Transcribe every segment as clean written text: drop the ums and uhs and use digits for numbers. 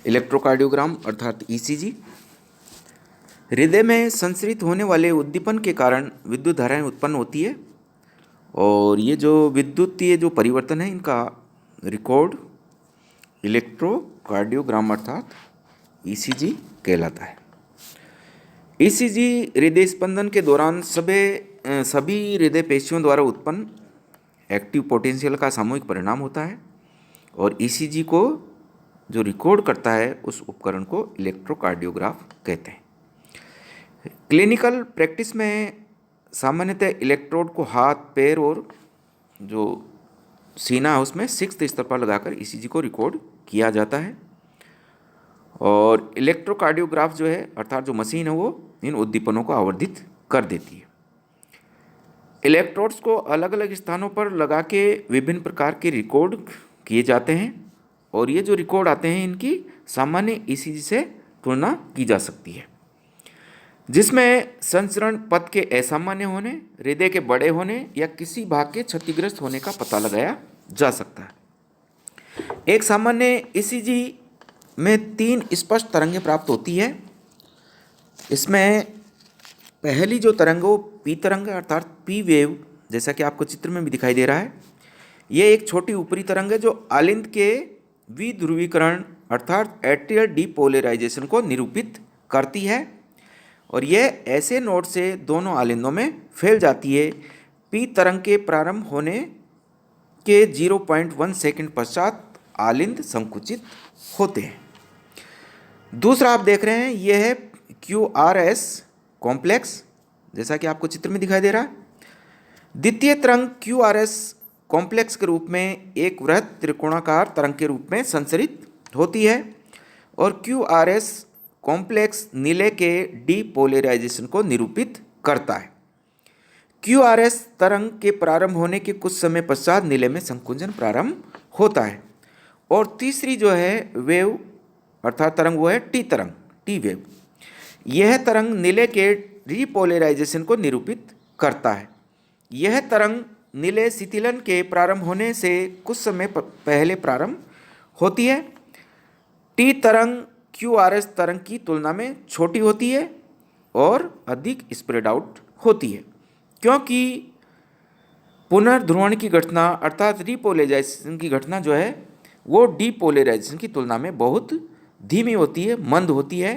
Electrocardiogram अर्थात ECG हृदय में संचरित होने वाले उद्दीपन के कारण विद्युत धाराएं उत्पन्न होती है और ये जो विद्युतीय जो परिवर्तन है इनका रिकॉर्ड इलेक्ट्रोकार्डियोग्राम अर्थात ईसीजी कहलाता है। ईसीजी हृदय स्पंदन के दौरान सभी हृदय पेशियों द्वारा उत्पन्न एक्टिव पोटेंशियल का सामूहिक परिणाम होता है और ईसीजी को जो रिकॉर्ड करता है उस उपकरण को इलेक्ट्रोकार्डियोग्राफ कहते हैं। क्लिनिकल प्रैक्टिस में सामान्यतः इलेक्ट्रोड को हाथ, पैर और जो सीना है उसमें 6th स्तर पर लगाकर ईसीजी को रिकॉर्ड किया जाता है और इलेक्ट्रोकार्डियोग्राफ जो है अर्थात जो मशीन है वो इन उद्दीपनों को आवर्धित कर देती है। इलेक्ट्रोड्स को अलग अलग स्थानों पर लगा के विभिन्न प्रकार के रिकॉर्ड किए जाते हैं और ये जो रिकॉर्ड आते हैं इनकी सामान्य ईसीजी से तुलना की जा सकती है, जिसमें संचरण पथ के असामान्य होने, हृदय के बड़े होने या किसी भाग के क्षतिग्रस्त होने का पता लगाया जा सकता है। एक सामान्य ईसीजी में 3 स्पष्ट तरंगें प्राप्त होती है। इसमें पहली जो तरंग वो पी तरंग अर्थात पी वेव, जैसा कि आपको चित्र में भी दिखाई दे रहा है। ये एक छोटी ऊपरी तरंग है जो आलिंद के विध्रुवीकरण अर्थात एट्रियल डीपोलराइजेशन को निरूपित करती है और यह ऐसे नोड से दोनों आलिंदों में फैल जाती है। पी तरंग के प्रारंभ होने के 0.1 सेकंड पश्चात आलिंद संकुचित होते हैं। दूसरा आप देख रहे हैं यह है QRS कॉम्प्लेक्स, जैसा कि आपको चित्र में दिखाई दे रहा है। द्वितीय तरंग QRS कॉम्प्लेक्स के रूप में एक वृहत त्रिकोणाकार तरंग के रूप में संचरित होती है और QRS कॉम्प्लेक्स नीले के डीपोलराइजेशन को निरूपित करता है। QRS तरंग के प्रारंभ होने के कुछ समय पश्चात नीले में संकुंचन प्रारंभ होता है और तीसरी जो है वेव अर्थात तरंग वो है टी तरंग, टी वेव। यह तरंग नीले के रीपोलराइजेशन को निरूपित करता है। यह तरंग नीले शिथिलन के प्रारंभ होने से कुछ समय पहले प्रारंभ होती है। टी तरंग QRS तरंग की तुलना में छोटी होती है और अधिक स्प्रेड आउट होती है क्योंकि पुनर्ध्रुवण की घटना अर्थात रीपोलराइजेशन की घटना जो है वो डीपोलराइजेशन की तुलना में बहुत धीमी होती है, मंद होती है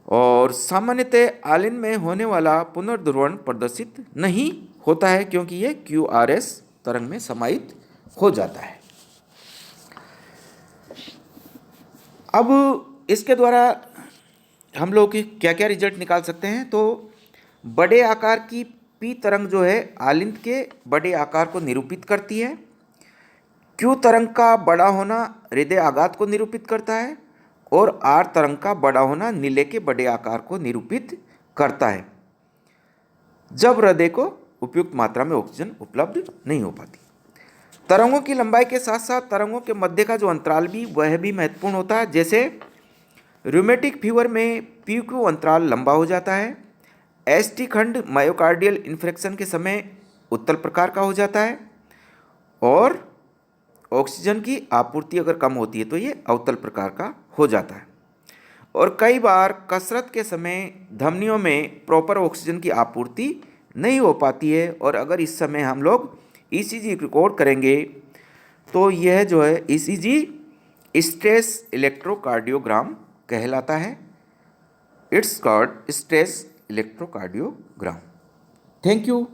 और सामान्यतः आलिंद में होने वाला पुनर्ध्रुवण प्रदर्शित नहीं होता है क्योंकि ये QRS तरंग में समाहित हो जाता है। अब इसके द्वारा हम लोग क्या क्या रिजल्ट निकाल सकते हैं, तो बड़े आकार की पी तरंग जो है आलिंद के बड़े आकार को निरूपित करती है। Q तरंग का बड़ा होना हृदय आघात को निरूपित करता है और R तरंग का बड़ा होना नीले के बड़े आकार को निरूपित करता है जब हृदय को उपयुक्त मात्रा में ऑक्सीजन उपलब्ध नहीं हो पाती। तरंगों की लंबाई के साथ साथ तरंगों के मध्य का जो अंतराल भी वह भी महत्वपूर्ण होता है। जैसे रूमेटिक फीवर में PQ अंतराल लंबा हो जाता है। ST खंड मायोकार्डियल इन्फ्रेक्शन के समय उत्तल प्रकार का हो जाता है और ऑक्सीजन की आपूर्ति अगर कम होती है तो ये अवतल प्रकार का हो जाता है और कई बार कसरत के समय धमनियों में प्रॉपर ऑक्सीजन की आपूर्ति नहीं हो पाती है और अगर इस समय हम लोग ईसीजी रिकॉर्ड करेंगे तो यह जो है ईसीजी स्ट्रेस इलेक्ट्रोकार्डियोग्राम कहलाता है। It's called stress electrocardiogram. Thank you.